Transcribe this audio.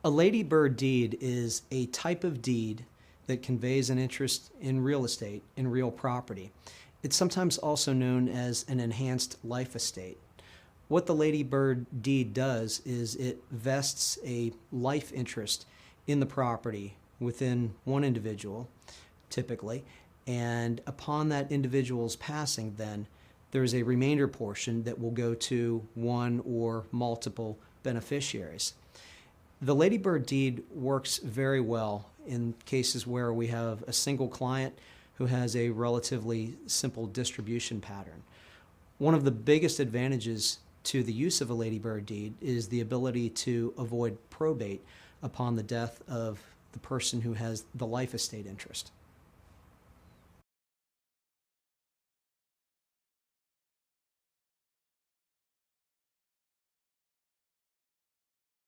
A ladybird deed is a type of deed that conveys an interest in real estate, in real property. It's sometimes also known as an enhanced life estate. What the ladybird deed does is it vests a life interest in the property within one individual, typically, and upon that individual's passing, then there's a remainder portion that will go to one or multiple beneficiaries. The ladybird deed works very well in cases where we have a single client who has a relatively simple distribution pattern. One of the biggest advantages to the use of a ladybird deed is the ability to avoid probate upon the death of the person who has the life estate interest.